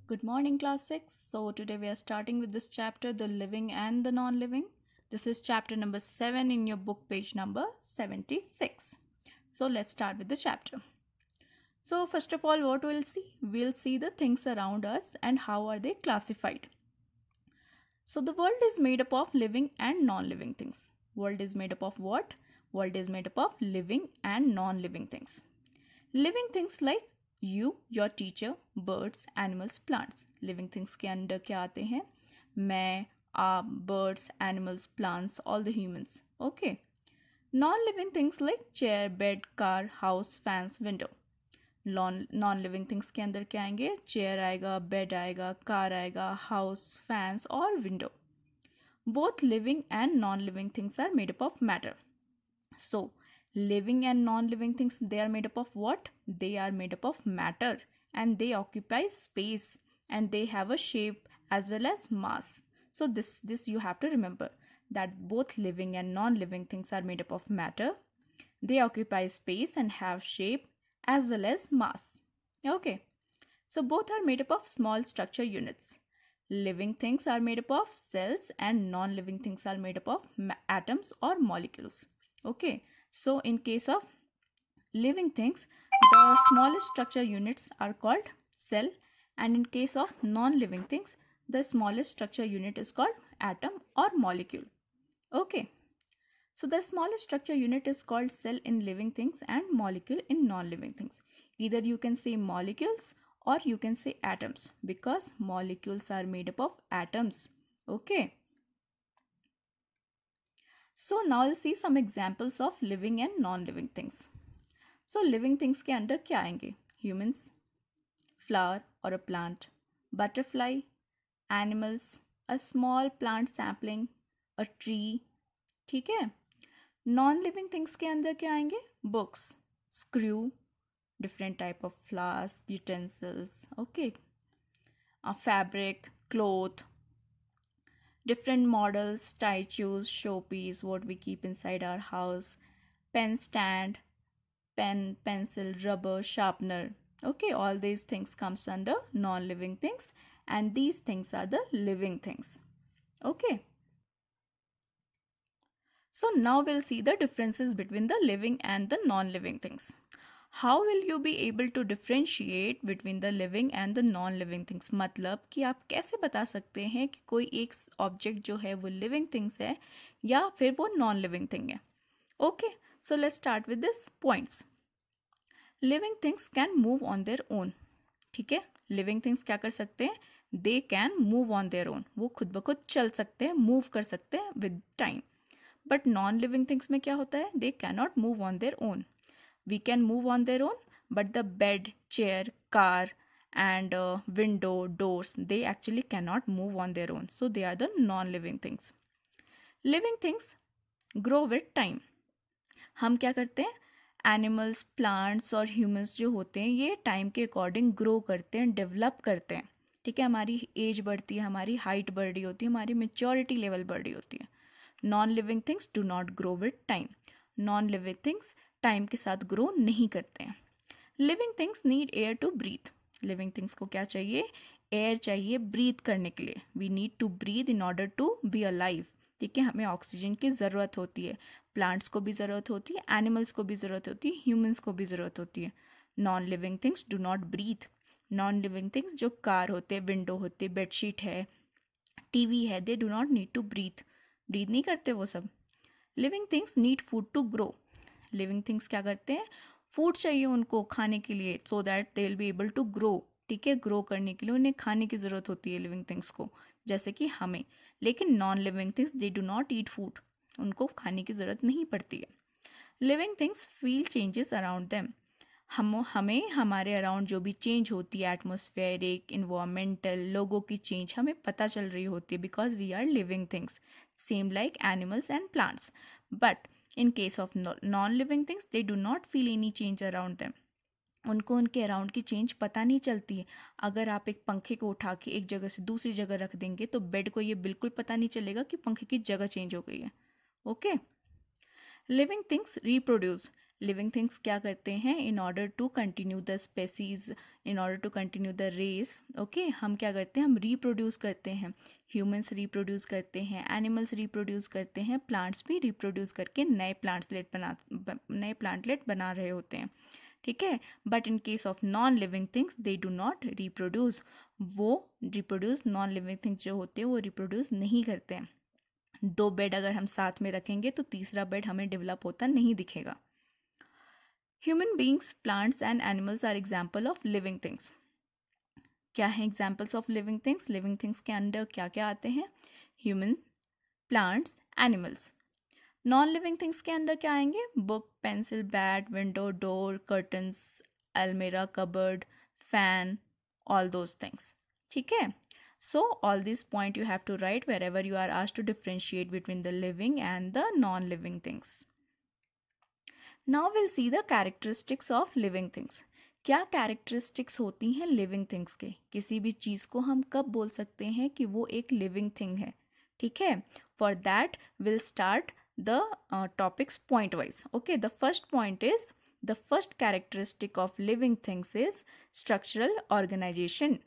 Good morning, class 6. So, today we are starting with this chapter, the living and the non living. This is chapter number 7 in your book, page number 76. So, let's start with the chapter. So, first of all, what we'll see? We'll see the things around us and how are they classified. So, the world is made up of living and non living things. World is made up of what? World is made up of living and non living things. Living things like you your teacher birds animals plants living things के अंदर क्या आते हैं मैं आप birds animals plants all the humans okay non living things like chair bed car house fans window non living things के अंदर क्या आएंगे चेयर आएगा बेड आएगा कार आएगा हाउस फैंस और window both living and non living things are made up of matter so living and non-living things, they are made up of what? They are made up of matter and they occupy space and they have a shape as well as mass. So this you have to remember that both living and non-living things are made up of matter. They occupy space and have shape as well as mass. Okay. So both are made up of small structure units. Living things are made up of cells and non-living things are made up of atoms or molecules. Okay, so in case of living things, the smallest structure units are called cell, and in case of non-living things, the smallest structure unit is called atom or molecule. Okay, so the smallest structure unit is called cell in living things and molecule in non-living things. Either you can say molecules or you can say atoms because molecules are made up of atoms. Okay. So now we'll see some examples of living and non-living things. So living things के अंदर क्या आएंगे? Humans, flower or a plant, butterfly, animals, a small plant sapling, a tree. ठीक है? Non-living things के अंदर क्या आएंगे? Books, screw, different type of flask, utensils, okay, a fabric, cloth, different models, statues, showpiece, what we keep inside our house, pen stand, pen, pencil, rubber, sharpener. Okay, all these things comes under non-living things and these things are the living things. Okay. So now we'll see the differences between the living and the non-living things. How will you be able to differentiate between the living and the non-living things? मतलब कि आप कैसे बता सकते हैं कि कोई एक ऑब्जेक्ट जो है वो लिविंग थिंग्स है या फिर वो नॉन लिविंग थिंग है. Okay, so let's start with this points. Living things can move on their own. ठीक है, लिविंग थिंग्स क्या कर सकते हैं? They can move on their own. वो खुद ब खुद चल सकते हैं, मूव कर सकते हैं with time. But non living things में क्या होता है? They can not move on their own. We can move on their own, but the bed, chair, car and window, doors, they actually cannot move on their own. So they are the non-living things. Living things grow with time. हम क्या करते हैं? Animals, plants और humans जो होते हैं ये time के अकॉर्डिंग ग्रो करते हैं, डेवलप करते हैं. ठीक है, हमारी एज बढ़ती है, हमारी हाइट बढ़ रही होती है, हमारी मेच्योरिटी लेवल बढ़ रही होती है. Non living things do not grow with time. Non living things time के साथ ग्रो नहीं करते हैं. Living things need air to breathe. Living things को क्या चाहिए? एयर चाहिए ब्रीथ करने के लिए. We need to breathe in order to be alive. ठीक है, हमें ऑक्सीजन की ज़रूरत होती है. प्लांट्स को भी ज़रूरत होती है, एनिमल्स को भी ज़रूरत होती है, ह्यूमंस को भी ज़रूरत होती है. Non living things do not breathe. Non living things जो कार होते, विंडो होते, बेडशीट है, टीवी है, they do not need to breathe. Breathe नहीं करते वो सब. Living things need food to grow. Living things क्या करते हैं? फूड चाहिए उनको खाने के लिए, so that they will be able to grow. ठीक है, ग्रो करने के लिए उन्हें खाने की ज़रूरत होती है लिविंग थिंग्स को, जैसे कि हमें. लेकिन non living things they do not eat food. उनको खाने की ज़रूरत नहीं पड़ती है. Living things feel changes around them. हमें हमारे अराउंड जो भी चेंज होती है, एटमोस्फेरिक, इन्वामेंटल, लोगों की चेंज हमें पता चल रही होती है because we are living things, same like animals and plants. But in case of non-living things, they do not feel any change around them. उनको उनके अराउंड की चेंज पता नहीं चलती है. अगर आप एक पंखे को उठा के एक जगह से दूसरी जगह रख देंगे तो बेड को ये बिल्कुल पता नहीं चलेगा कि पंखे की जगह चेंज हो गई है. Okay. Living things reproduce. Living things क्या करते हैं, in order to continue the species, in order to continue the race, okay, हम क्या करते हैं, हम रिप्रोड्यूस करते हैं। ह्यूमंस रिप्रोड्यूस करते हैं, एनिमल्स रिप्रोड्यूस करते हैं, प्लांट्स भी रिप्रोड्यूस करके नए प्लांटलेट बना रहे होते हैं, ठीक है। But in case of non living things they do not reproduce, वो रिप्रोड्यूस, नॉन लिविंग थिंग्स जो होते हैं वो रिप्रोड्यूस नहीं करते हैं। दो बेड अगर हम साथ में रखेंगे तो तीसरा बेड हमें डेवलप होता नहीं दिखेगा। Human beings, plants and animals are example of living things. क्या है examples of living things? Living things के अंडर क्या क्या आते हैं? Humans, plants, animals. Non living things के अंदर क्या आएंगे? Book, pencil, bat, window, door, curtains, अलमीरा, cupboard, fan, all those things, ठीक है। So all these point you have to write wherever you are asked to differentiate between the living and the non-living things. Now we'll see the characteristics of living things. क्या characteristics होती हैं living things के? किसी भी चीज़ को हम कब बोल सकते हैं कि वो एक living thing है, ठीक है। For that we'll start the topics point wise. Okay, the first point is, the first characteristic of living things is structural organization,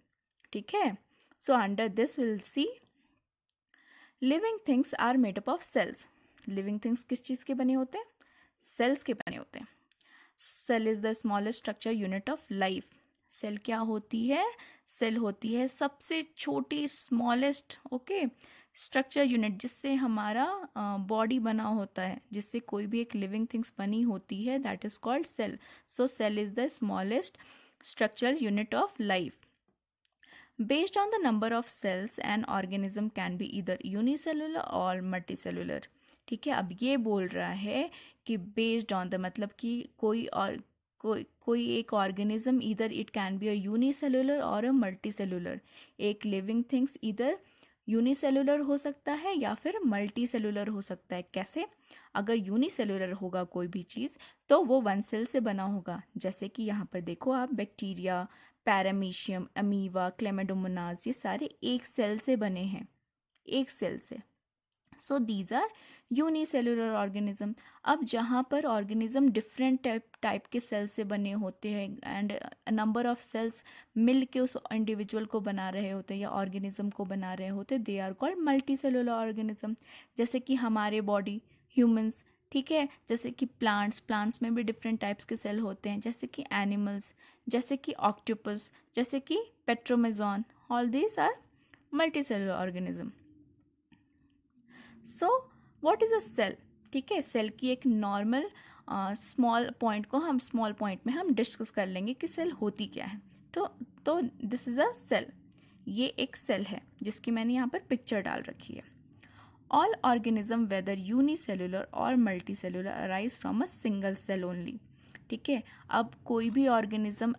ठीक है। So under this we'll see living things are made up of cells. Living things किस चीज़ के बने होते हैं? Cells के बने होते हैं। Cell is the smallest structure unit of life. Cell क्या होती है? Cell होती है सबसे छोटी smallest, okay, स्ट्रक्चर यूनिट, जिससे हमारा बॉडी बना होता है, जिससे कोई भी एक लिविंग थिंग्स बनी होती है, that is called cell. So cell is the smallest structural unit of life. Based on the number of cells, an organism can be either unicellular or multicellular. ठीक है, अब ये बोल रहा है कि बेस्ड ऑन द, मतलब कि कोई एक ऑर्गेनिज्म, इधर it can be a unicellular और अ मल्टीसेलुलर. एक लिविंग थिंग्स इधर यूनिसेलुलर हो सकता है या फिर मल्टीसेलुलर हो सकता है. कैसे? अगर यूनिसेलुलर होगा कोई भी चीज़ तो वो वन सेल से बना होगा. जैसे कि यहाँ पर देखो आप, बैक्टीरिया, पैरामीशियम, अमीवा, क्लेमाडोमोनास, ये सारे एक सेल से बने हैं, एक सेल से. So these are unicellular organism. अब जहाँ पर ऑर्गेनिज्म डिफरेंट टाइप के सेल से बने होते हैं एंड नंबर ऑफ सेल्स मिल के उस इंडिविजुअल को बना रहे होते हैं या ऑर्गेनिज्म को बना रहे होते हैं, they are called multi cellular organism. जैसे कि हमारे बॉडी, ह्यूमंस, ठीक है, जैसे कि प्लांट्स में भी डिफरेंट टाइप्स के सेल होते हैं, जैसे कि एनिमल्स, जैसे कि ऑक्टोपस, जैसे कि petromyzon, all these are multi cellular organism. So what is a cell? ठीक है, सेल की एक नॉर्मल स्मॉल पॉइंट को हम स्मॉल पॉइंट में हम डिस्कस कर लेंगे कि सेल होती क्या है. तो दिस इज़ अ सेल. ये एक सेल है जिसकी मैंने यहाँ पर पिक्चर डाल रखी है. ऑल ऑर्गेनिज्म वेदर यूनिसेलुलर और multicellular arise from a single cell only. ठीक है, अब कोई भी ऑर्गेनिज्म,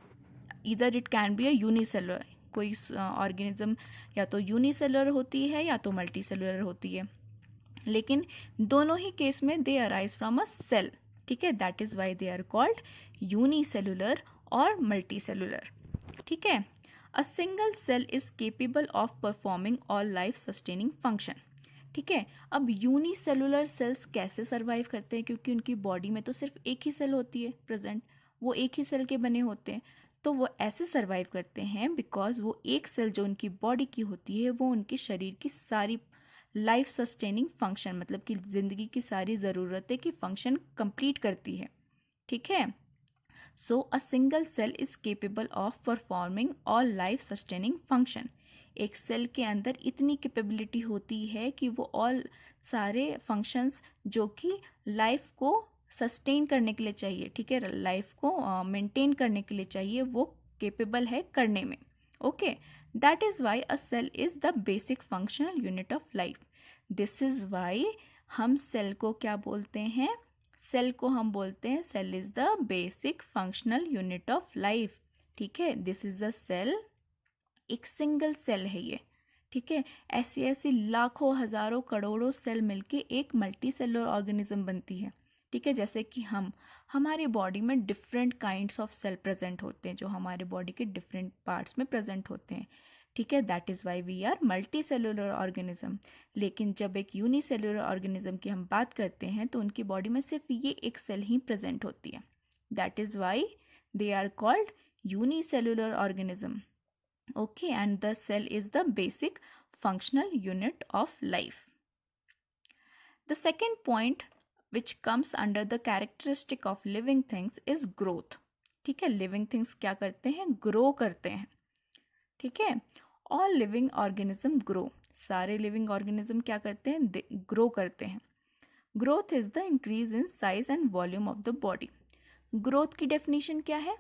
इधर it can be a unicellular, कोई ऑर्गेनिज्म या तो यूनिसेलुलर होती है या तो मल्टीसेलुलर होती है, लेकिन दोनों ही केस में they arise from a cell. ठीक है, that is why they are called unicellular और मल्टीसेलुलर. ठीक है, a single cell is capable of performing all life sustaining function. ठीक है, अब यूनिसेलुलर सेल्स कैसे सर्वाइव करते हैं? क्योंकि उनकी बॉडी में तो सिर्फ एक ही सेल होती है प्रेजेंट, वो एक ही सेल के बने होते हैं. तो वो ऐसे सर्वाइव करते हैं बिकॉज वो एक सेल जो उनकी बॉडी की होती है वो उनके शरीर की सारी लाइफ सस्टेनिंग फंक्शन, मतलब कि ज़िंदगी की सारी ज़रूरतें की फंक्शन कंप्लीट करती है. ठीक है, so a single cell is capable of performing all life sustaining function. एक सेल के अंदर इतनी कैपेबिलिटी होती है कि वो ऑल सारे फंक्शंस जो कि लाइफ को सस्टेन करने के लिए चाहिए, ठीक है, लाइफ को मेंटेन करने के लिए चाहिए, वो केपेबल है करने में. Okay, that is why a cell is the basic functional unit of life. This is why हम सेल को क्या बोलते हैं? सेल को हम बोलते हैं cell is the basic functional unit of life. ठीक है, दिस इज़ अ सेल, एक सिंगल सेल है ये. ठीक है, ऐसी ऐसी लाखों, हज़ारों, करोड़ों सेल मिलके एक मल्टी सेलुलर ऑर्गेनिज्म बनती है. ठीक है, जैसे कि हमारे बॉडी में different kinds of cell present होते हैं जो हमारे बॉडी के डिफरेंट पार्ट्स में प्रेजेंट होते हैं. ठीक है, that is why we are multi cellular organism. लेकिन जब एक यूनिसेलुलर ऑर्गेनिज्म की हम बात करते हैं तो उनकी बॉडी में सिर्फ ये एक सेल ही प्रेजेंट होती है, that is Y they are called unicellular organism. Okay, and the cell is the basic functional unit of life. The second point which comes under the characteristic of living things is growth. ठीक है, living things क्या करते हैं, grow करते हैं। ठीक है, all living organism grow, सारे लिविंग ऑर्गेनिज्म क्या करते हैं, ग्रो करते हैं। Growth is the increase in size and volume of the body. Growth की डेफिनेशन क्या है,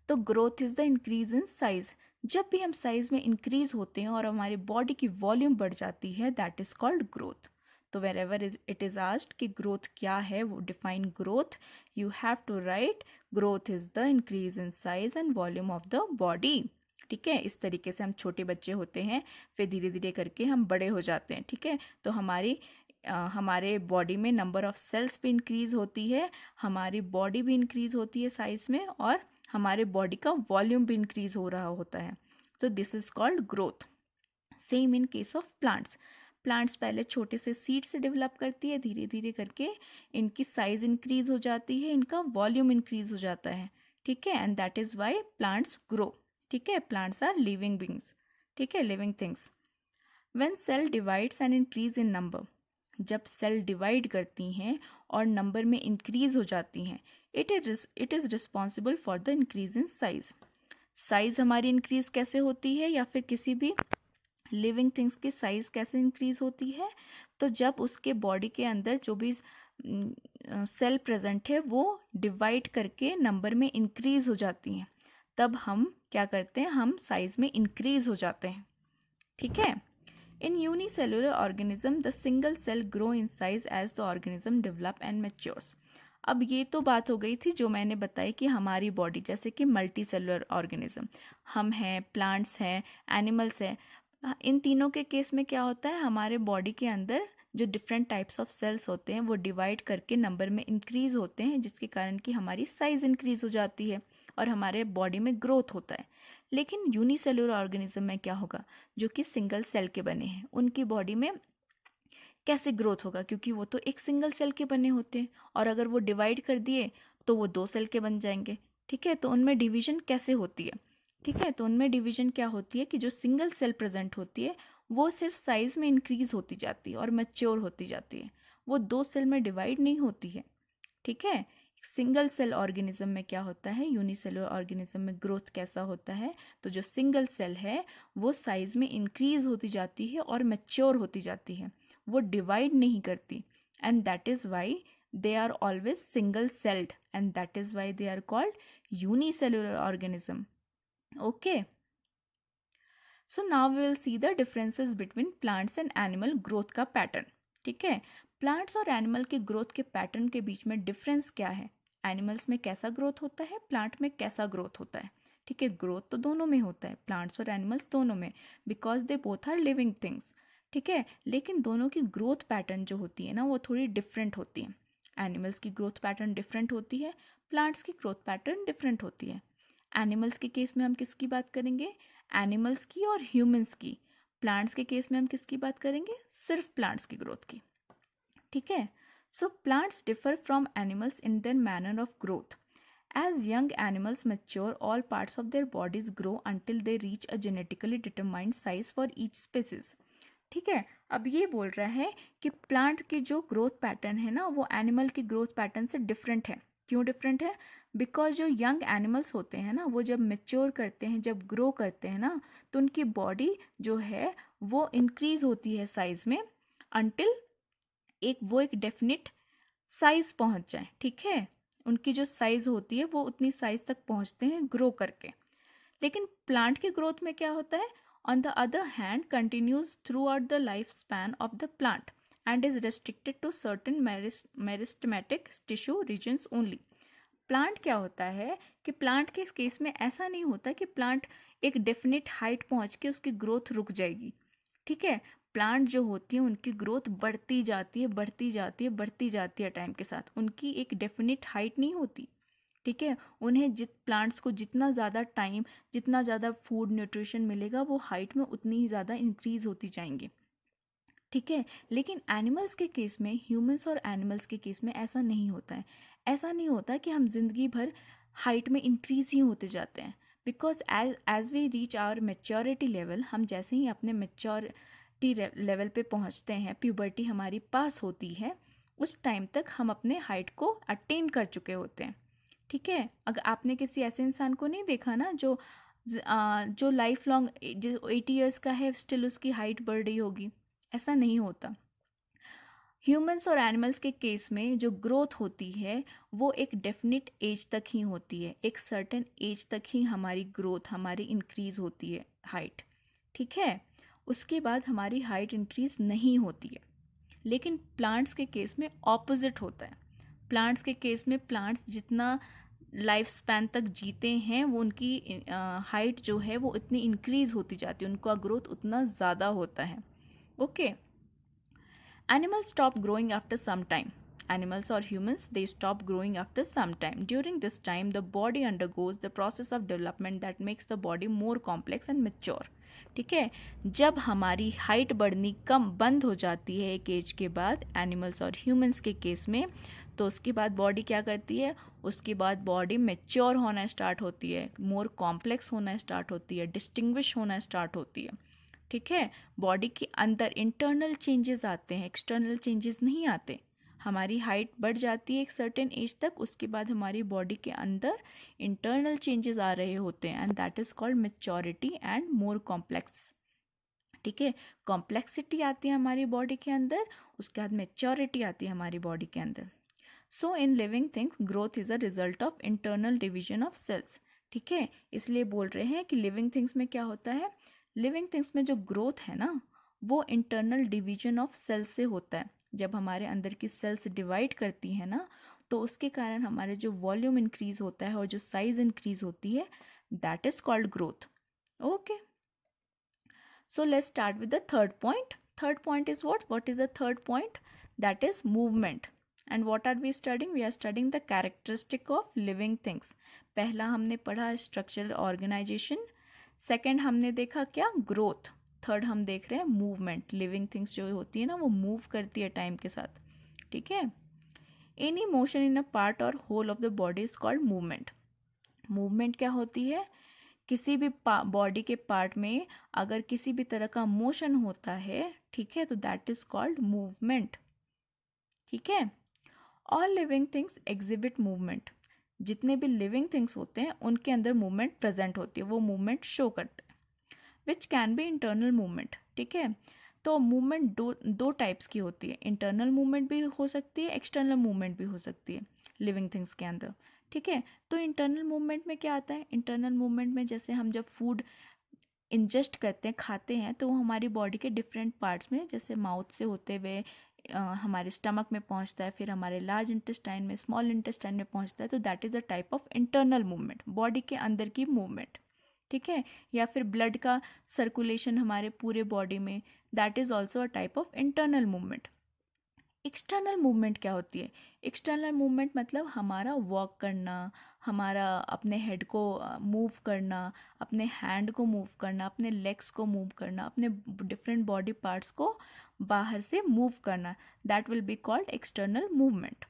तो growth is the increase in size. जब भी हम साइज में इंक्रीज होते हैं और हमारी बॉडी की वॉल्यूम बढ़ जाती है, दैट इज कॉल्ड ग्रोथ। तो wherever it is asked कि ग्रोथ क्या है, वो define growth, you have to write growth is the increase in size and volume of the body. ठीक है, इस तरीके से हम छोटे बच्चे होते हैं, फिर धीरे धीरे करके हम बड़े हो जाते हैं। ठीक है, तो हमारे बॉडी में नंबर ऑफ सेल्स भी इंक्रीज होती है, हमारी बॉडी भी इंक्रीज होती है साइज में, और हमारे बॉडी का वॉल्यूम भी इंक्रीज हो रहा होता है। So this is called growth. Same in case of plants. Plants पहले छोटे से सीड से डेवलप करती है, धीरे धीरे करके इनकी साइज इंक्रीज हो जाती है, इनका वॉल्यूम इंक्रीज हो जाता है। ठीक है, and that is why plants grow. ठीक है, प्लांट्स आर लिविंग बींग्स। ठीक है, living things. When cell divides and increase in number, जब सेल डिवाइड करती हैं और नंबर में इंक्रीज हो जाती हैं, it is responsible for the increase in size. Size हमारी इंक्रीज कैसे होती है, या फिर किसी भी लिविंग थिंग्स की साइज कैसे इंक्रीज होती है, तो जब उसके बॉडी के अंदर जो भी सेल प्रेजेंट है वो डिवाइड करके नंबर में इंक्रीज हो जाती हैं, तब हम क्या करते हैं, हम साइज में इंक्रीज हो जाते हैं। ठीक है, in unicellular organism the single cell grow in size as the organism develop and matures. अब ये तो बात हो गई थी जो मैंने बताई कि हमारी बॉडी जैसे कि मल्टी सेलुलर ऑर्गेनिज्म, हम हैं, प्लांट्स हैं, एनिमल्स हैं, इन तीनों के केस में क्या होता है, हमारे बॉडी के अंदर जो डिफरेंट टाइप्स ऑफ सेल्स होते हैं वो डिवाइड करके नंबर में इंक्रीज होते हैं, जिसके कारण कि हमारी साइज इंक्रीज हो जाती है और हमारे बॉडी में ग्रोथ होता है। लेकिन यूनिसेलुलर ऑर्गेनिज्म में क्या होगा, जो कि सिंगल सेल के बने हैं, उनकी बॉडी में कैसे ग्रोथ होगा, क्योंकि वो तो एक सिंगल सेल के बने होते हैं, और अगर वो डिवाइड कर दिए तो वो 2 सेल के बन जाएंगे। ठीक है, तो उनमें डिवीजन कैसे होती है। ठीक है, तो उनमें डिवीजन क्या होती है कि जो सिंगल सेल प्रेजेंट होती है वो सिर्फ साइज में इंक्रीज होती जाती है और मैच्योर होती जाती है, वो 2 सेल में डिवाइड नहीं होती है। ठीक है, सिंगल सेल ऑर्गेनिज्म में क्या होता है, यूनिसेलुलर ऑर्गेनिज्म में ग्रोथ कैसा होता है, तो जो सिंगल सेल है वो साइज में इंक्रीज होती जाती है और मैच्योर होती जाती है, वो डिवाइड नहीं करती, and that is why they are always single celled, and that is why they are called unicellular organism. Okay, so now we will see the differences between plants and animal growth का pattern. ठीक है, plants और animal के growth के pattern के बीच में difference क्या है, एनिमल्स में कैसा ग्रोथ होता है, प्लांट में कैसा ग्रोथ होता है। ठीक है, ग्रोथ तो दोनों में होता है, प्लांट्स और एनिमल्स दोनों में, because they both are living things. ठीक है, लेकिन दोनों की ग्रोथ पैटर्न जो होती है ना वो थोड़ी डिफरेंट होती है। एनिमल्स की ग्रोथ पैटर्न डिफरेंट होती है, प्लांट्स की ग्रोथ पैटर्न डिफरेंट होती है। एनिमल्स के केस में हम किसकी बात करेंगे, एनिमल्स की और ह्यूमंस की। प्लांट्स के केस में हम किसकी बात करेंगे, सिर्फ प्लांट्स की ग्रोथ की। ठीक है, so plants differ from animals in their manner of growth. As young animals mature, all parts of their bodies grow until they reach a genetically determined size for each species. ठीक है, अब ये बोल रहा है कि प्लांट की जो ग्रोथ पैटर्न है ना वो एनिमल की ग्रोथ पैटर्न से डिफरेंट है। क्यों डिफरेंट है, बिकॉज जो यंग एनिमल्स होते हैं ना वो जब मेच्योर करते हैं, जब ग्रो करते हैं ना, तो उनकी बॉडी जो है वो इंक्रीज होती है साइज में अनटिल एक डेफिनिट साइज पहुंच जाए। ठीक है, उनकी जो साइज होती है वो उतनी साइज तक पहुंचते हैं ग्रो करके। लेकिन प्लांट की ग्रोथ में क्या होता है, on the other hand continues throughout the lifespan of the plant and is restricted to certain meristematic tissue regions only. Plant क्या होता है कि प्लांट के केस में ऐसा नहीं होता कि प्लांट एक डेफिनेट हाइट पहुंच के उसकी ग्रोथ रुक जाएगी। ठीक है, प्लांट जो होती है उनकी ग्रोथ बढ़ती जाती है, बढ़ती जाती है, बढ़ती जाती है टाइम के साथ, उनकी एक डेफिनेट हाइट नहीं होती। ठीक है, उन्हें प्लांट्स को जितना ज़्यादा टाइम, जितना ज़्यादा फूड न्यूट्रिशन मिलेगा, वो हाइट में उतनी ही ज़्यादा इंक्रीज होती जाएंगी। ठीक है, लेकिन एनिमल्स के केस में, ह्यूमंस और एनिमल्स के केस में ऐसा नहीं होता है। ऐसा नहीं होता कि हम जिंदगी भर हाइट में इंक्रीज ही होते जाते हैं, because as we reach our maturity level, हम जैसे ही अपने मेच्योरिटी लेवल पे पहुंचते हैं, प्यूबर्टी हमारी पास होती है, उस टाइम तक हम अपने हाइट को अटेन कर चुके होते हैं। ठीक है, अगर आपने किसी ऐसे इंसान को नहीं देखा ना जो लाइफ लॉन्ग, जो 80 ईयर्स का है, स्टिल उसकी हाइट बढ़ रही होगी, ऐसा नहीं होता। ह्यूमंस और एनिमल्स के केस में जो ग्रोथ होती है वो एक डेफिनिट एज तक ही होती है, एक सर्टेन एज तक ही हमारी ग्रोथ, हमारी इंक्रीज होती है हाइट। ठीक है, उसके बाद हमारी हाइट इंक्रीज नहीं होती है। लेकिन प्लांट्स के केस में ऑपोजिट होता है। प्लांट्स के केस में प्लांट्स जितना लाइफ स्पैन तक जीते हैं, वो उनकी हाइट जो है वो इतनी इंक्रीज होती जाती है, उनका ग्रोथ उतना ज़्यादा होता है। Okay, animals stop growing after some time. Animals or humans, they stop growing after some time. During this time, the body undergoes the process of development that makes the body more complex and mature. ठीक है, जब हमारी height बढ़नी कम बंद हो जाती है एक एज के बाद, एनिमल्स और ह्यूमंस के केस में, तो उसके बाद बॉडी क्या करती है, उसके बाद बॉडी मेच्योर होना स्टार्ट होती है, मोर कॉम्प्लेक्स होना स्टार्ट होती है, डिस्टिंग्विश होना स्टार्ट होती है। ठीक है, बॉडी के अंदर इंटरनल चेंजेस आते हैं, एक्सटर्नल चेंजेस नहीं आते। हमारी हाइट बढ़ जाती है एक सर्टेन एज तक, उसके बाद हमारी बॉडी के अंदर इंटरनल चेंजेस आ रहे होते हैं, and that is called maturity and more complex. ठीक है, कॉम्प्लेक्सिटी आती है हमारी बॉडी के अंदर, उसके बाद मेच्योरिटी आती है हमारी बॉडी के अंदर। So in living things growth is a result of internal division of cells. ठीक है, इसलिए बोल रहे हैं कि लिविंग थिंग्स में क्या होता है, लिविंग थिंग्स में जो ग्रोथ है ना, वो इंटरनल डिवीजन ऑफ सेल्स से होता है। जब हमारे अंदर की सेल्स डिवाइड करती है ना, तो उसके कारण हमारे जो वॉल्यूम इंक्रीज होता है और जो साइज इंक्रीज होती है, that is called growth. Okay, so let's start with the third point. Third point is what? What is the third point? That is movement. And what are we studying? We are studying the characteristic of living things. पहला हमने पढ़ा structural organisation, second हमने देखा क्या, growth, third हम देख रहे हैं मूवमेंट। लिविंग थिंग्स जो होती है ना, वो मूव करती है टाइम के साथ। ठीक है, any motion in a part और whole of the body is called movement. Movement क्या होती है, किसी भी बॉडी के पार्ट में अगर किसी भी तरह का मोशन होता है, ठीक है, तो दैट इज कॉल्ड मूवमेंट। ठीक है, all living things exhibit movement. जितने भी लिविंग थिंग्स होते हैं उनके अंदर मूवमेंट प्रेजेंट होती है, वो मूवमेंट शो करते हैं, which can be internal movement. ठीक है, तो मूवमेंट दो टाइप्स की होती है, इंटरनल मूवमेंट भी हो सकती है, एक्सटर्नल मूवमेंट भी हो सकती है लिविंग थिंग्स के अंदर। ठीक है, तो इंटरनल मूवमेंट में क्या आता है, इंटरनल मूवमेंट में जैसे हम जब फूड इंजेस्ट करते हैं, खाते हैं, तो वो हमारी बॉडी के डिफरेंट पार्ट्स में, जैसे माउथ से होते हुए हमारे स्टमक में पहुंचता है, फिर हमारे लार्ज इंटेस्टाइन में, स्मॉल इंटेस्टाइन में पहुंचता है, तो that is a type of internal movement, body के अंदर की मूवमेंट। ठीक है, या फिर ब्लड का सर्कुलेशन हमारे पूरे बॉडी में, that is also a type of internal movement. External movement क्या होती है, एक्सटर्नल मूवमेंट मतलब हमारा वॉक करना, हमारा अपने हेड को मूव करना, अपने हैंड को मूव करना, अपने लेग्स को मूव करना, अपने डिफरेंट बॉडी पार्ट्स को बाहर से मूव करना, that will be called external movement.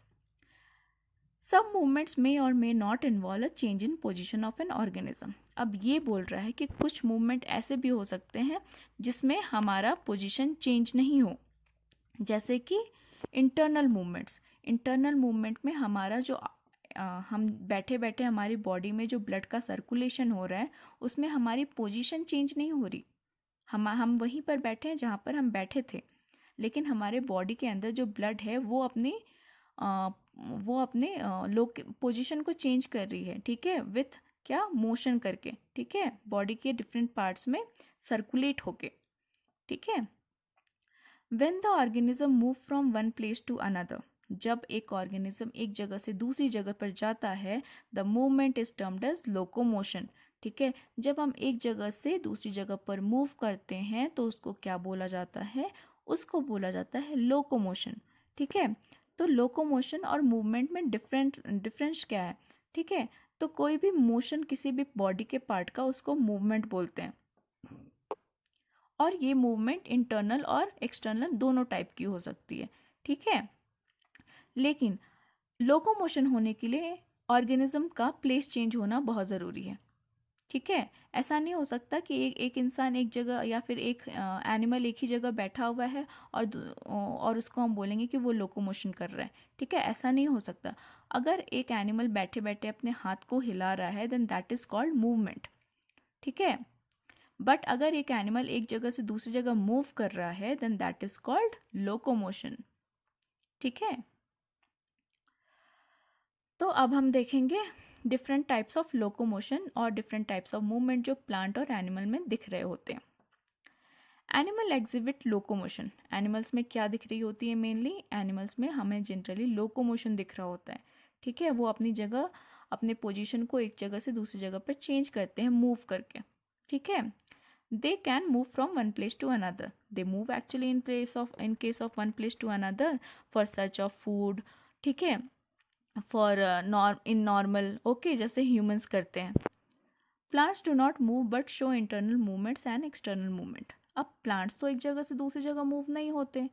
सब मूवमेंट्स मे और may not involve a change in position of an organism. अब ये बोल रहा है कि कुछ मूवमेंट ऐसे भी हो सकते हैं जिसमें हमारा पोजिशन चेंज नहीं हो, जैसे कि इंटरनल मूवमेंट्स। इंटरनल मूवमेंट में हमारा जो हम बैठे बैठे हमारी बॉडी में जो ब्लड का सर्कुलेशन हो रहा है, उसमें हमारी पोजीशन चेंज नहीं हो रही, हम वहीं पर बैठे हैं जहाँ पर हम बैठे थे, लेकिन हमारे बॉडी के अंदर जो ब्लड है वो अपने पोजीशन को चेंज कर रही है। ठीक है, विथ क्या, मोशन करके। ठीक है, बॉडी के डिफरेंट पार्ट्स में सर्कुलेट होके। ठीक है, When the organism move from one place to another, जब एक ऑर्गेनिज्म एक जगह से दूसरी जगह पर जाता है, the movement is termed as locomotion. ठीक है, जब हम एक जगह से दूसरी जगह पर मूव करते हैं तो उसको क्या बोला जाता है, उसको बोला जाता है लोकोमोशन। ठीक है, तो लोकोमोशन और मूवमेंट में डिफरेंस क्या है। ठीक है, तो कोई भी मोशन किसी भी बॉडी के पार्ट का उसको मूवमेंट बोलते हैं। और ये मूवमेंट इंटरनल और एक्सटर्नल दोनों टाइप की हो सकती है। ठीक है, लेकिन लोकोमोशन होने के लिए ऑर्गेनिज्म का प्लेस चेंज होना बहुत ज़रूरी है। ठीक है, ऐसा नहीं हो सकता कि एक इंसान एक जगह या फिर एक एनिमल एक ही जगह बैठा हुआ है और उसको हम बोलेंगे कि वो लोकोमोशन कर रहा है। ठीक है, ऐसा नहीं हो सकता। अगर एक एनिमल बैठे बैठे अपने हाथ को हिला रहा है then that is called movement. ठीक है, बट अगर एक एनिमल एक जगह से दूसरी जगह मूव कर रहा है then that is called locomotion. ठीक है, तो अब हम देखेंगे डिफरेंट टाइप्स ऑफ लोकोमोशन और डिफरेंट टाइप्स ऑफ मूवमेंट जो प्लांट और एनिमल में दिख रहे होते हैं। Animal exhibit locomotion. एनिमल्स में क्या दिख रही होती है? मेनली एनिमल्स में हमें जनरली लोकोमोशन दिख रहा होता है। ठीक है, वो अपनी जगह अपने पोजीशन को एक जगह से दूसरी जगह पर चेंज करते हैं मूव करके। ठीक है, they can move from one place to another. They move actually in case of one place to another for search of food. ठीक है, for in normal okay जैसे humans करते हैं। Plants do not move but show internal movements and external movement. अब plants तो एक जगह से दूसरी जगह मूव नहीं होते।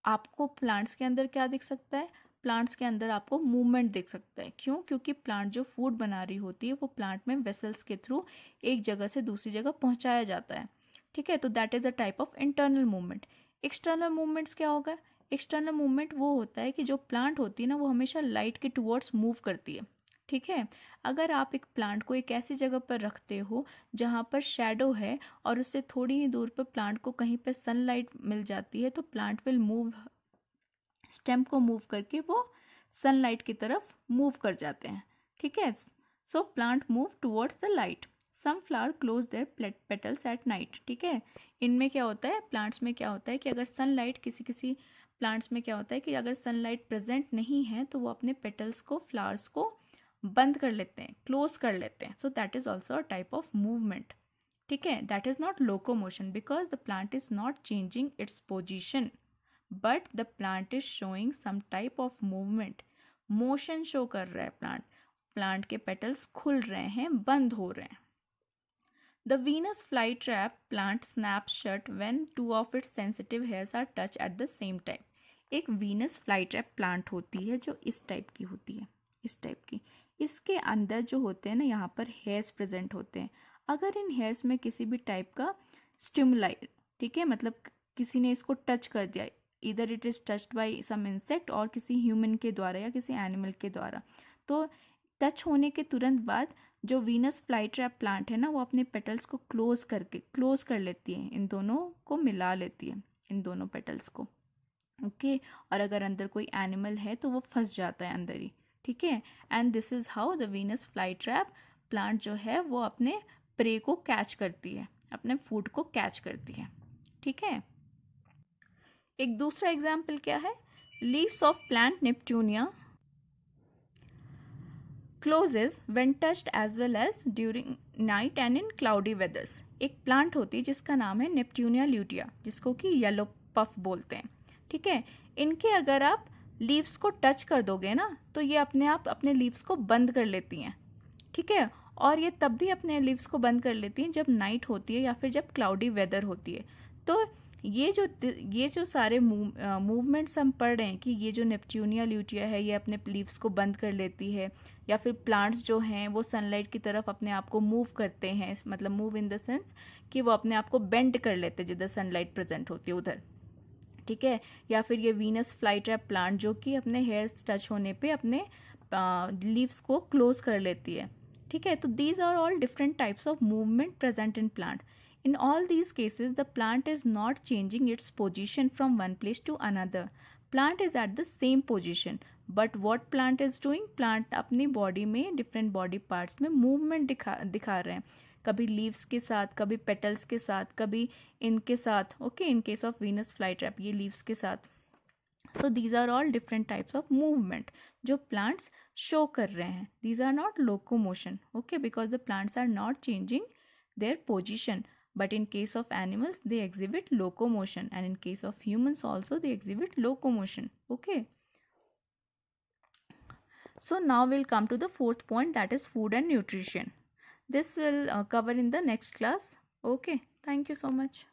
आपको प्लांट्स के अंदर क्या दिख सकता है? प्लांट्स के अंदर आपको मूवमेंट दिख सकता है। क्यों? क्योंकि प्लांट जो फूड बना रही होती है वो प्लांट में वेसल्स के थ्रू एक जगह से दूसरी जगह पहुंचाया जाता है। ठीक है, तो that is a type of internal movement. External movements क्या होगा? एक्सटर्नल मूवमेंट वो होता है कि जो प्लांट होती है ना वो हमेशा लाइट के टुवर्ड्स मूव करती है। ठीक है, अगर आप एक प्लांट को एक ऐसी जगह पर रखते हो जहाँ पर शेडो है और उससे थोड़ी ही दूर पर प्लांट को कहीं पर सनलाइट मिल जाती है तो प्लांट विल मूव, स्टेम को मूव करके वो सनलाइट की तरफ मूव कर जाते हैं। ठीक है, so plant move towards the light. Some flower close their petals at night. ठीक है, इनमें क्या होता है, प्लांट्स में क्या होता है कि अगर सनलाइट किसी किसी प्लांट्स में क्या होता है कि अगर सनलाइट प्रेजेंट नहीं है तो वो अपने पेटल्स को, फ्लावर्स को बंद कर लेते हैं, क्लोज कर लेते हैं। So that is also a type of movement. ठीक है, that is not locomotion because the plant is not changing its position but the plant is showing some type of movement. Motion show कर रहा है plant, plant के petals खुल रहे हैं, बंद हो रहे हैं। The Venus fly trap plant snaps shut when two of its sensitive hairs are touch at the same time. एक वीनस फ्लाई ट्रैप प्लांट होती है जो इस टाइप की होती है, इस टाइप की। इसके अंदर जो होते हैं ना यहाँ पर हेयर्स प्रेजेंट होते हैं। अगर इन हेयर्स में किसी भी टाइप का स्टिमुलाई, ठीक है, मतलब किसी ने इसको टच कर दिया, इधर it is touched by some insect और किसी ह्यूमन के द्वारा या किसी एनिमल के द्वारा, तो टच होने के तुरंत बाद जो वीनस फ्लाई ट्रैप प्लांट है ना वो अपने पेटल्स को क्लोज कर लेती है, इन दोनों को मिला लेती है, इन दोनों पेटल्स को। ओके, और अगर अंदर कोई एनिमल है तो वो फंस जाता है अंदर ही। ठीक है, and this is how the Venus fly trap plant जो है वो अपने प्रे को कैच करती है, अपने फूड को कैच करती है। ठीक है, एक दूसरा एग्जाम्पल क्या है? Leaves of plant neptunia closes when touched as well as during night and in cloudy weathers। एक प्लांट होती है जिसका नाम है नेप्ट्यूनिया ल्यूटिया, जिसको कि येलो पफ बोलते हैं। ठीक है, इनके अगर आप लीव्स को टच कर दोगे ना तो ये अपने आप अपने लीव्स को बंद कर लेती हैं। ठीक है, और ये तब भी अपने लीव्स को बंद कर लेती हैं जब नाइट होती है या फिर जब क्लाउडी वेदर होती है। तो ये जो सारे मूवमेंट्स हम पढ़ रहे हैं कि ये जो नेप्ट्यूनिया ल्यूटिया है ये अपने लीव्स को बंद कर लेती है, या फिर प्लांट्स जो हैं वो सनलाइट की तरफ अपने आप को मूव करते हैं, मतलब मूव इन द सेंस कि वो अपने आप को बेंड कर लेते हैं जिधर सनलाइट प्रेजेंट होती है उधर। ठीक है, या फिर ये वीनस फ्लाई ट्रैप प्लांट जो कि अपने हेयर्स टच होने पे अपने लीव्स को क्लोज कर लेती है। ठीक है, तो these are all different types of movement present in plant. In all these cases, the plant is not changing its position from one place to another. Plant is at the same position. But what plant is doing? Plant अपनी body में different body parts में movement दिखा रहे हैं, कभी leaves के साथ, कभी petals के साथ, कभी इनके साथ। Okay, in case of Venus flytrap ये leaves के साथ। So these are all different types of movement जो plants show कर रहे हैं. These are not locomotion. Okay, because the plants are not changing their position. But in case of animals, they exhibit locomotion, and in case of humans also, they exhibit locomotion. Okay. So now we'll come to the fourth point, that is food and nutrition. This will cover in the next class. Okay, thank you so much.